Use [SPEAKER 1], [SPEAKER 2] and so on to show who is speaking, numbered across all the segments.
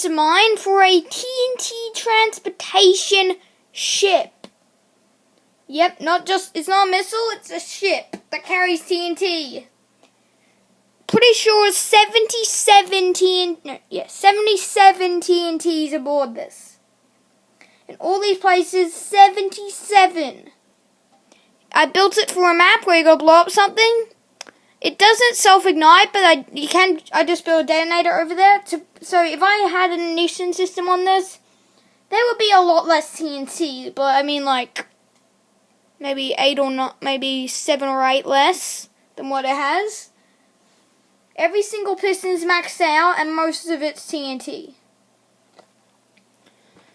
[SPEAKER 1] this mine for a TNT transportation ship. Yep, it's not a missile, it's a ship that carries TNT. Pretty sure 77 TNTs aboard this. In all these places, 77. I built it for a map where you gotta blow up something. It doesn't self-ignite, but I just built a detonator over there. So if I had an ignition system on this, there would be a lot less TNT. But I mean, like, maybe 7 or 8 less than what it has. Every single piston is maxed out, and most of it's TNT.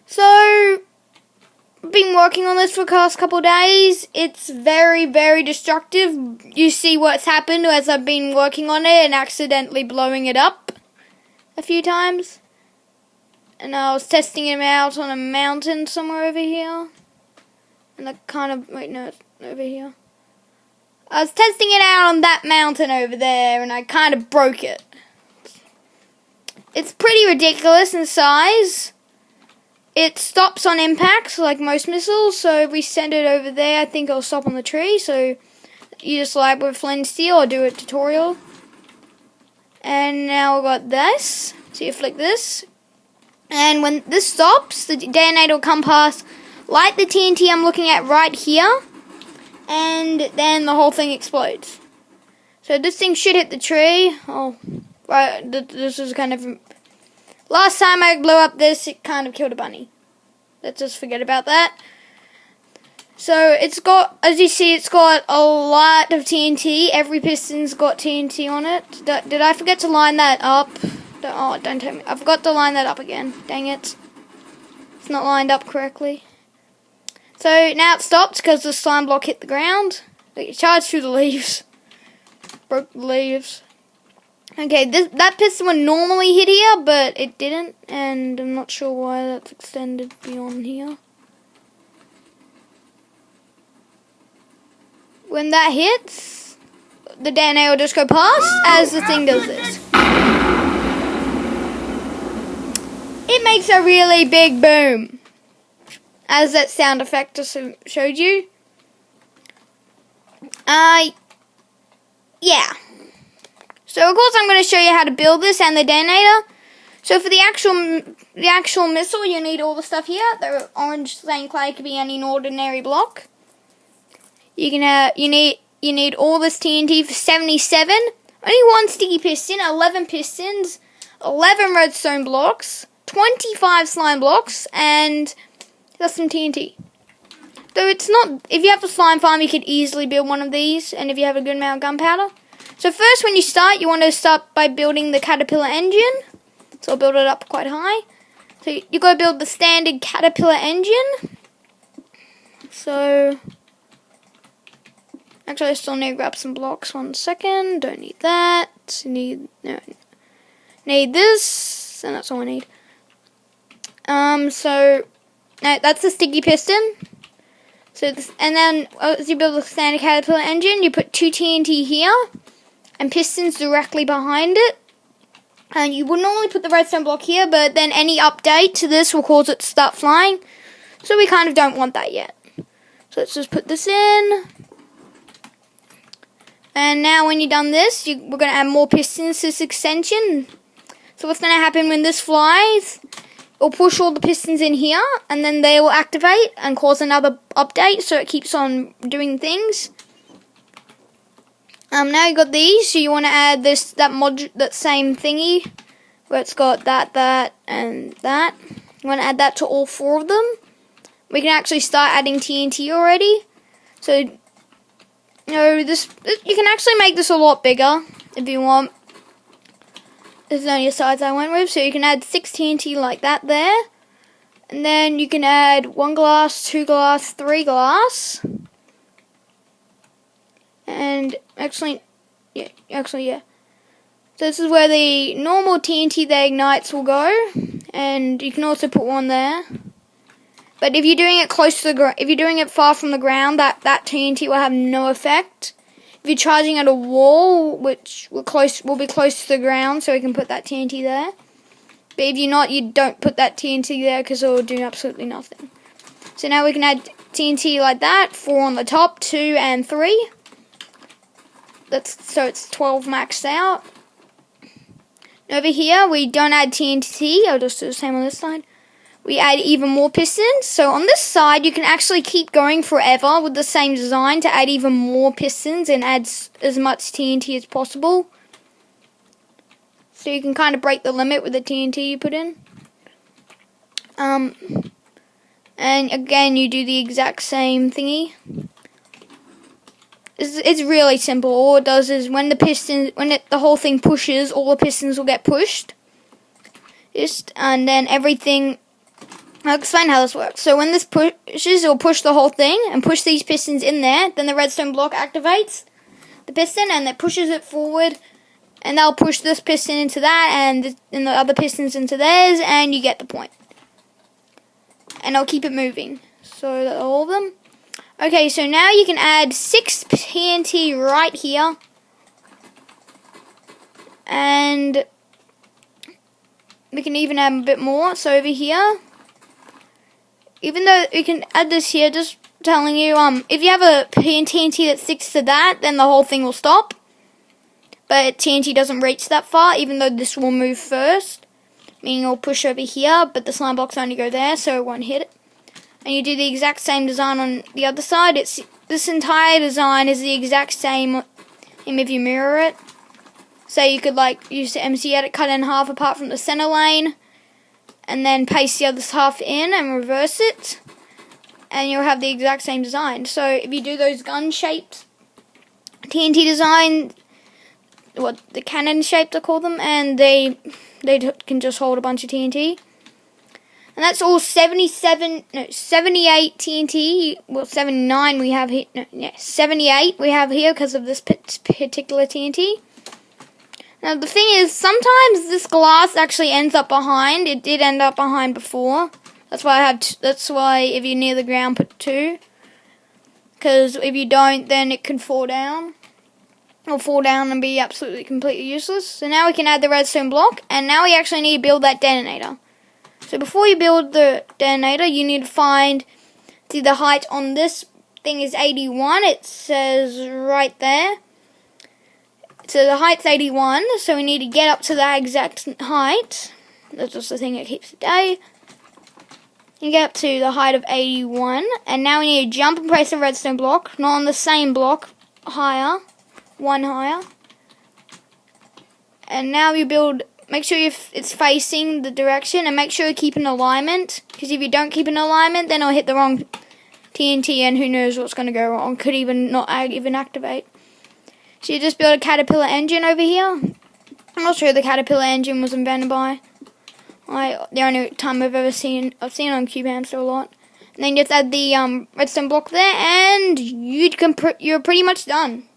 [SPEAKER 1] So, I've been working on this for the past couple of days. It's very, very destructive. You see what's happened as I've been working on it and accidentally blowing it up a few times. And I was testing it out on a mountain somewhere over here. And I it's over here. I was testing it out on that mountain over there, and I kind of broke it. It's pretty ridiculous in size. It stops on impact, like most missiles, so if we send it over there, I think it'll stop on the tree, so you just light with flint and steel or do a tutorial. And now we've got this, so you flick this, and when this stops, the detonator will come past, light the TNT I'm looking at right here, and then the whole thing explodes. So this thing should hit the tree. Oh, right, this is kind of... Last time I blew up this, it kind of killed a bunny. Let's just forget about that. So it's got, as you see, it's got a lot of TNT. Every piston's got TNT on it. Did I forget to line that up? Don't tell me. I forgot to line that up again. Dang it. It's not lined up correctly. So now it stopped because the slime block hit the ground. It charged through the leaves. Broke the leaves. Okay, that piston would normally hit here, but it didn't, and I'm not sure why that's extended beyond here. When that hits, the detonator will just go past as the thing does this. It makes a really big boom, as that sound effect just showed you. Yeah. So of course I'm going to show you how to build this and the detonator. So for the actual missile, you need all the stuff here. The orange stained clay could be any ordinary block. You need all this TNT for 77. Only one sticky piston, 11 pistons, 11 redstone blocks, 25 slime blocks, and that's some TNT. Though it's not, if you have a slime farm, you could easily build one of these, and if you have a good amount of gunpowder. So first, when you start, you want to start by building the caterpillar engine. So I'll build it up quite high. So you got to build the standard caterpillar engine. So actually, I still need to grab some blocks. 1 second. Don't need that. Need this, and that's all I need. So no, that's the sticky piston. So and then as you build the standard caterpillar engine, you put 2 TNT here. And pistons directly behind it. And you would normally put the redstone block here, but then any update to this will cause it to start flying. So we kind of don't want that yet. So let's just put this in. And now when you've done this, we're going to add more pistons to this extension. So what's going to happen when this flies, it'll push all the pistons in here, and then they will activate and cause another update, so it keeps on doing things. Now you got these, so you want to add that same thingy, where it's got that, and that. You want to add that to all 4 of them. We can actually start adding TNT already. So, you can actually make this a lot bigger, if you want. This is only a size I went with, so you can add 6 TNT like that there. And then you can add 1 glass, 2 glass, 3 glass. And actually, yeah. So this is where the normal TNT that ignites will go, and you can also put one there. But if you're doing it close to the if you're doing it far from the ground, that TNT will have no effect. If you're charging at a wall, which will be close to the ground, so we can put that TNT there. But if you're not, you don't put that TNT there because it will do absolutely nothing. So now we can add TNT like that. 4 on the top, 2 and 3. So it's 12 maxed out. Over here, we don't add TNT. I'll just do the same on this side. We add even more pistons. So on this side, you can actually keep going forever with the same design to add even more pistons and add as much TNT as possible. So you can kind of break the limit with the TNT you put in. And again, you do the exact same thingy. It's really simple. All it does is when the whole thing pushes, all the pistons will get pushed. And then everything. I'll explain how this works. So when this pushes, it'll push the whole thing and push these pistons in there. Then the redstone block activates the piston and it pushes it forward. And they'll push this piston into that and the other pistons into theirs, and you get the point. And I'll keep it moving. So that's all of them. Okay, so now you can add 6 TNT right here. And we can even add a bit more. So over here, even though you can add this here, just telling you, if you have a TNT that sticks to that, then the whole thing will stop. But TNT doesn't reach that far, even though this will move first. Meaning it'll push over here, but the slime blocks only go there, so it won't hit it. And you do the exact same design on the other side. This entire design is the exact same if you mirror it. So you could use the MC edit, cut it in half apart from the center lane, and then paste the other half in and reverse it. And you'll have the exact same design. So if you do those gun shaped TNT design, what the cannon shaped I call them, and they can just hold a bunch of TNT. And that's all 78 TNT. Well, 79 we have here. No, yeah, 78 we have here because of this particular TNT. Now the thing is, sometimes this glass actually ends up behind. It did end up behind before. That's why that's why if you're near the ground, put 2. Because if you don't, then it can fall down. Or fall down and be absolutely completely useless. So now we can add the redstone block, and now we actually need to build that detonator. So before you build the detonator, you need to find the height on this thing is 81. It says right there. So the height's 81, so we need to get up to that exact height. That's just the thing that keeps it day. You get up to the height of 81, and now we need to jump and place a redstone block, not on the same block, higher. 1 higher. And now you build, make sure it's facing the direction, and make sure you keep an alignment, because if you don't keep an alignment, then it'll hit the wrong TNT, and who knows what's going to go wrong. Could even not even activate. So you just build a caterpillar engine over here. I'm not sure the caterpillar engine was invented by. The only time I've seen it on Cube Hamster a lot. And then you just add the redstone block there, and you're pretty much done.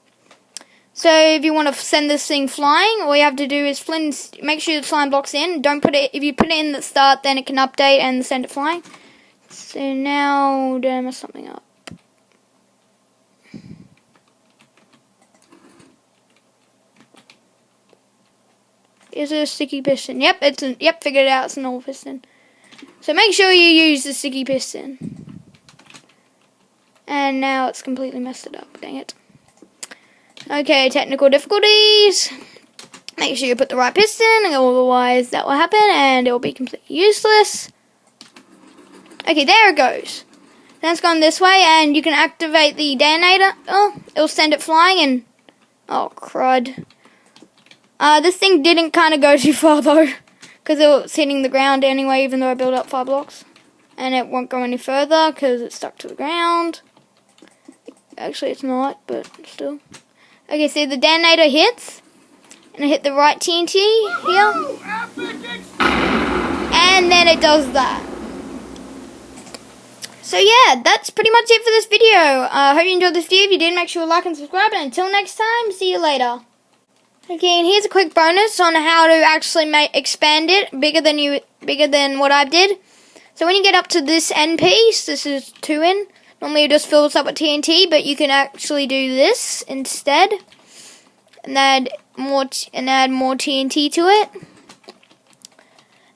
[SPEAKER 1] So if you want to send this thing flying, all you have to do is make sure the slime block's in. Don't put it, if you put it in at the start, then it can update and send it flying. So now, did I mess something up? Is it a sticky piston? Yep, figured it out, it's an old piston. So make sure you use the sticky piston. And now it's completely messed it up, dang it. Okay, technical difficulties. Make sure you put the right piston, otherwise that will happen and it will be completely useless. Okay, there it goes. Then it's gone this way, and you can activate the detonator. Oh, it'll send it flying, and oh crud. This thing didn't kind of go too far though, because it was hitting the ground anyway, even though I built up 5 blocks. And it won't go any further because it's stuck to the ground. Actually, it's not, but still. Okay, so the detonator hits, and I hit the right TNT here, and then it does that. So yeah, that's pretty much it for this video. I hope you enjoyed this video. If you did, make sure to like and subscribe, and until next time, see you later. Okay, and here's a quick bonus on how to actually expand it bigger than what I did. So when you get up to this end piece, this is 2 in. Normally it just fills up with TNT, but you can actually do this instead, and add more TNT to it.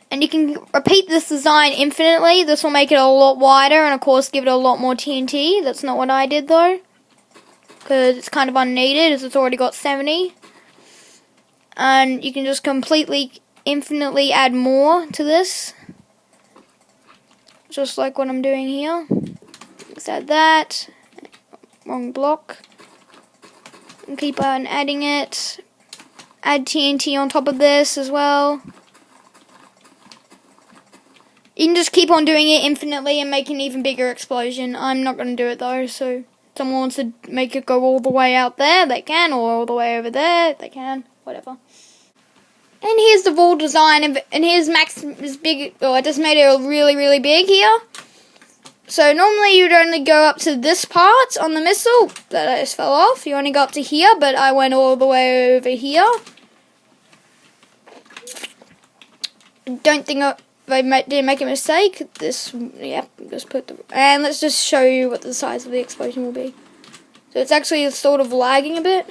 [SPEAKER 1] And you can repeat this design infinitely. This will make it a lot wider and of course give it a lot more TNT. That's not what I did though, because it's kind of unneeded as it's already got 70. And you can just completely, infinitely add more to this. Just like what I'm doing here. Let's add that. Wrong block. And keep on adding it. Add TNT on top of this as well. You can just keep on doing it infinitely and make an even bigger explosion. I'm not going to do it though, so if someone wants to make it go all the way out there, they can, or all the way over there, they can, whatever. And here's the full design, and here's Max is big. Oh, I just made it really, really big here. So normally you'd only go up to this part on the missile that I just fell off. You only go up to here, but I went all the way over here. Don't think I didn't make a mistake. This, yeah, just put the, and let's just show you what the size of the explosion will be. So it's actually sort of lagging a bit.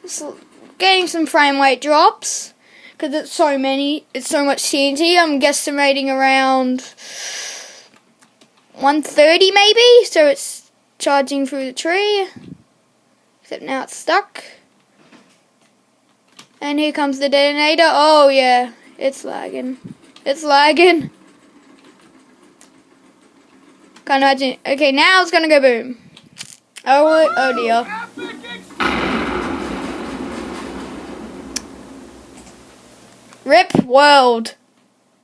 [SPEAKER 1] It's getting some frame rate drops because it's so many. It's so much TNT. I'm guesstimating around 130 maybe. So it's charging through the tree. Except now it's stuck. And here comes the detonator. Oh yeah, it's lagging. It's lagging. Can't imagine. Okay, now it's gonna go boom. Oh dear. RIP world.